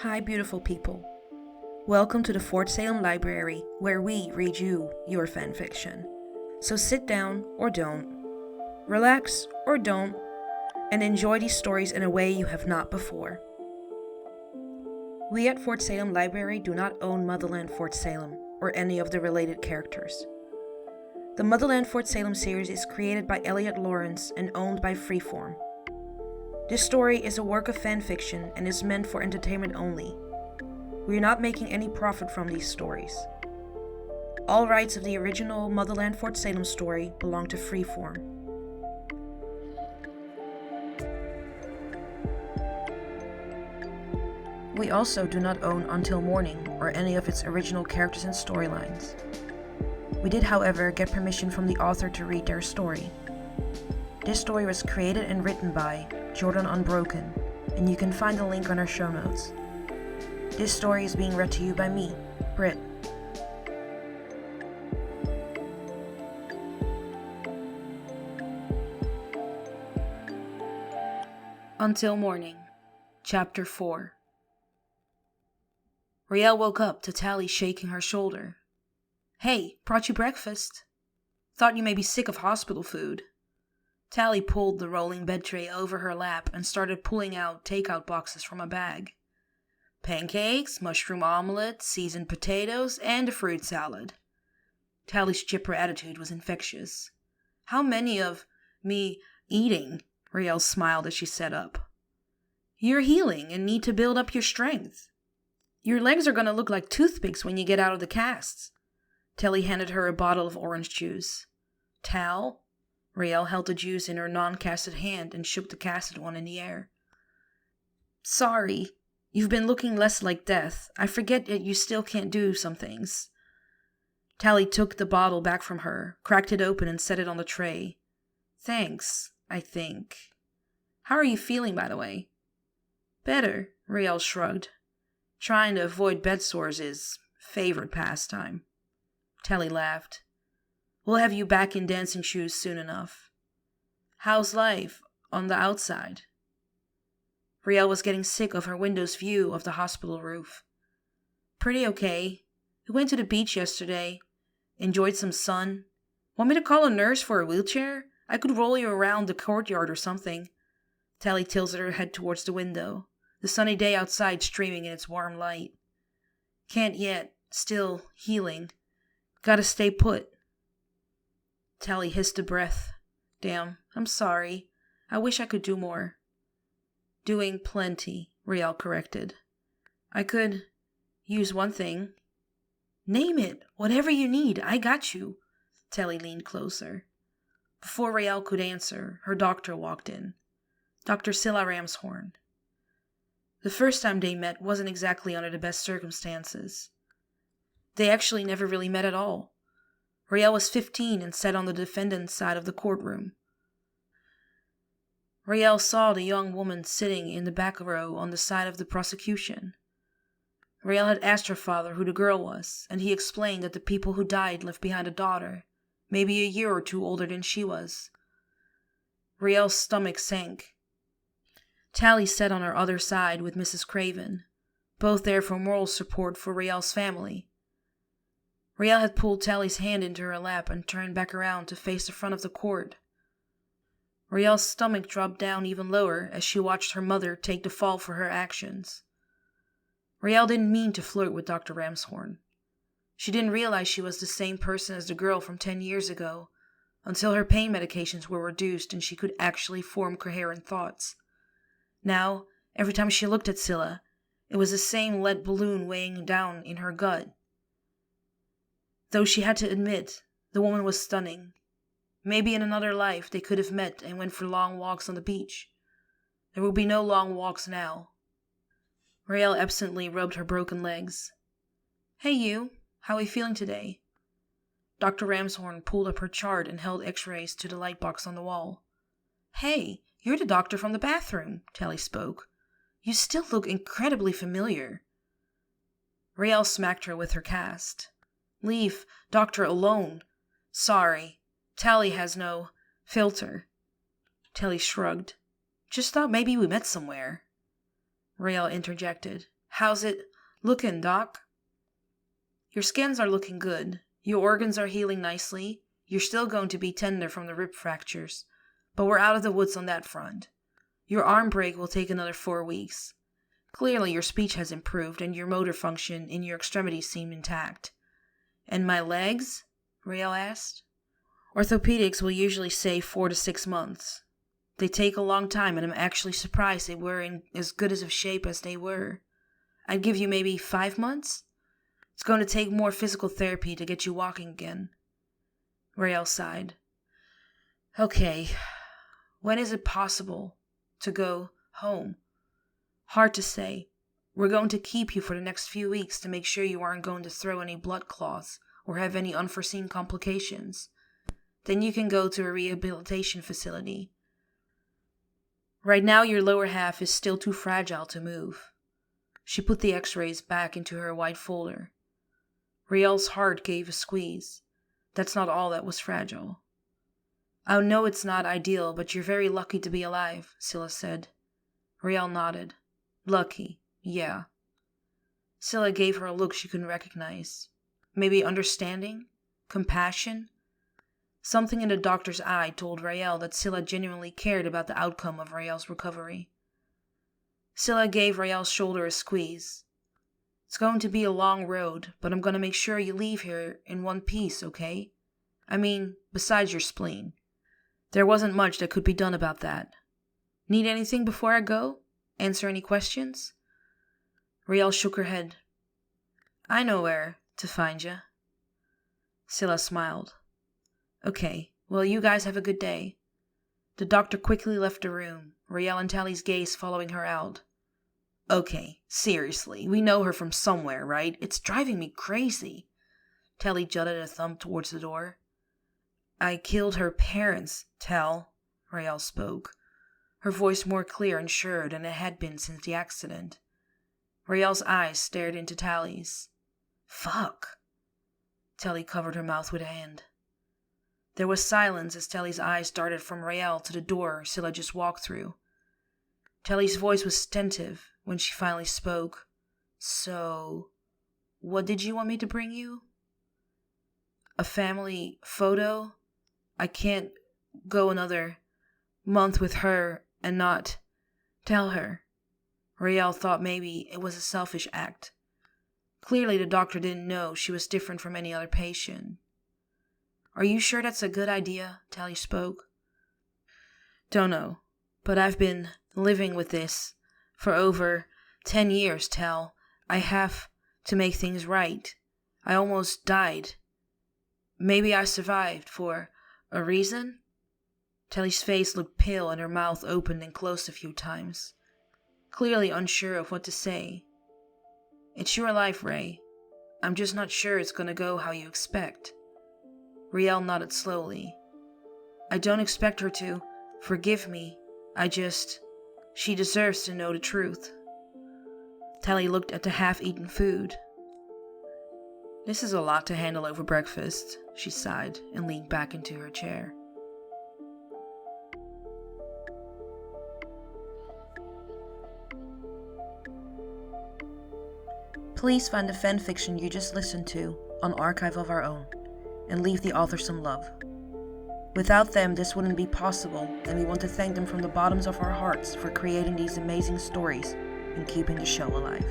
Hi, beautiful people. Welcome to the Fort Salem Library, where we read you your fanfiction. So sit down or don't, relax or don't, and enjoy these stories in a way you have not before. We at Fort Salem Library do not own Motherland Fort Salem or any of the related characters. The Motherland Fort Salem series is created by Elliot Lawrence and owned by Freeform. This story is a work of fanfiction and is meant for entertainment only. We are not making any profit from these stories. All rights of the original Motherland Fort Salem story belong to Freeform. We also do not own Until Morning or any of its original characters and storylines. We did, however, get permission from the author to read their story. This story was created and written by JordanUnbroken, and you can find the link on our show notes. This story is being read to you by me, Britt. Until Morning, Chapter 4. Riel woke up to Tally shaking her shoulder. "Hey, brought you breakfast. Thought you may be sick of hospital food." Tally pulled the rolling bed tray over her lap and started pulling out takeout boxes from a bag. Pancakes, mushroom omelet, seasoned potatoes, and a fruit salad. Tally's chipper attitude was infectious. "How many of me eating?" Riel smiled as she sat up. "You're healing and need to build up your strength. Your legs are going to look like toothpicks when you get out of the casts." Tally handed her a bottle of orange juice. "Tal?" Riel held the juice in her non-casted hand and shook the casted one in the air. "Sorry. You've been looking less like death. I forget that you still can't do some things." Tally took the bottle back from her, cracked it open, and set it on the tray. "Thanks, I think. How are you feeling, by the way?" "Better," Riel shrugged. "Trying to avoid bed sores is favorite pastime." Tally laughed. "We'll have you back in dancing shoes soon enough. How's life on the outside?" Riel was getting sick of her window's view of the hospital roof. "Pretty okay. We went to the beach yesterday. Enjoyed some sun. Want me to call a nurse for a wheelchair? I could roll you around the courtyard or something." Tally tilted her head towards the window, the sunny day outside streaming in its warm light. "Can't yet. Still healing. Gotta stay put." Tally hissed a breath. "Damn, I'm sorry. I wish I could do more." "Doing plenty," Riel corrected. "I could use one thing." "Name it. Whatever you need. I got you." Tally leaned closer. Before Riel could answer, her doctor walked in. Dr. Scylla Ramshorn. The first time they met wasn't exactly under the best circumstances. They actually never really met at all. Riel was 15 and sat on the defendant's side of the courtroom. Riel saw the young woman sitting in the back row on the side of the prosecution. Riel had asked her father who the girl was, and he explained that the people who died left behind a daughter, maybe a year or two older than she was. Riel's stomach sank. Tally sat on her other side with Mrs. Craven, both there for moral support for Riel's family. Riel had pulled Tally's hand into her lap and turned back around to face the front of the court. Riel's stomach dropped down even lower as she watched her mother take the fall for her actions. Riel didn't mean to flirt with Dr. Ramshorn. She didn't realize she was the same person as the girl from 10 years ago, until her pain medications were reduced and she could actually form coherent thoughts. Now, every time she looked at Scylla, it was the same lead balloon weighing down in her gut. Though she had to admit, the woman was stunning. Maybe in another life they could have met and went for long walks on the beach. There would be no long walks now. Riel absently rubbed her broken legs. "Hey you, how are you feeling today?" Dr. Ramshorn pulled up her chart and held x-rays to the light box on the wall. "Hey, you're the doctor from the bathroom," Tally spoke. "You still look incredibly familiar." Riel smacked her with her cast. "Leave doctor alone. Sorry. Tally has no filter." Tally shrugged. "Just thought maybe we met somewhere." Riel interjected. How's it looking, Doc? Your scans are looking good. Your organs are healing nicely. You're still going to be tender from the rib fractures, but we're out of the woods on that front. Your arm break will take another 4 weeks. Clearly your speech has improved and your motor function in your extremities seem intact. And my legs? Rael asked. Orthopedics will usually say 4 to 6 months. They take a long time, and I'm actually surprised they were in as good of shape as they were. I'd give you maybe 5 months. It's going to take more physical therapy to get you walking again. Rael sighed. Okay, when is it possible to go home? Hard to say. We're going to keep you for the next few weeks to make sure you aren't going to throw any blood clots or have any unforeseen complications. Then you can go to a rehabilitation facility. Right now your lower half is still too fragile to move. She put the x-rays back into her white folder. Rael's heart gave a squeeze. That's not all that was fragile. I know it's not ideal, but you're very lucky to be alive, Scylla said. Rael nodded. Lucky, yeah. Scylla gave her a look she couldn't recognize. Maybe understanding? Compassion? Something in the doctor's eye told Rael that Scylla genuinely cared about the outcome of Rael's recovery. Scylla gave Rael's shoulder a squeeze. It's going to be a long road, but I'm going to make sure you leave here in one piece, okay? I mean, besides your spleen. There wasn't much that could be done about that. Need anything before I go? Answer any questions? Rael shook her head. I know where to find you. Scylla smiled. Okay, well, you guys have a good day. The doctor quickly left the room, Rael and Tally's gaze following her out. Okay, seriously, we know her from somewhere, right? It's driving me crazy. Tally jutted a thumb towards the door. I killed her parents, Tal, Rael spoke, her voice more clear and sure than it had been since the accident. Rael's eyes stared into Tally's. Fuck. Tally covered her mouth with a hand. There was silence as Tally's eyes darted from Rael to the door Scylla just walked through. Tally's voice was tentative when she finally spoke. So, what did you want me to bring you? A family photo? I can't go another month with her and not tell her. Rael thought maybe it was a selfish act. Clearly the doctor didn't know she was different from any other patient. Are you sure that's a good idea? Tally spoke. Don't know, but I've been living with this for over 10 years, Tal. I have to make things right. I almost died. Maybe I survived for a reason? Tally's face looked pale and her mouth opened and closed a few times, clearly unsure of what to say. It's your life, Ray. I'm just not sure it's going to go how you expect. Rael nodded slowly. I don't expect her to forgive me. She deserves to know the truth. Tally looked at the half-eaten food. This is a lot to handle over breakfast, she sighed and leaned back into her chair. Please find the fanfiction you just listened to on Archive of Our Own, and leave the author some love. Without them, this wouldn't be possible, and we want to thank them from the bottoms of our hearts for creating these amazing stories and keeping the show alive.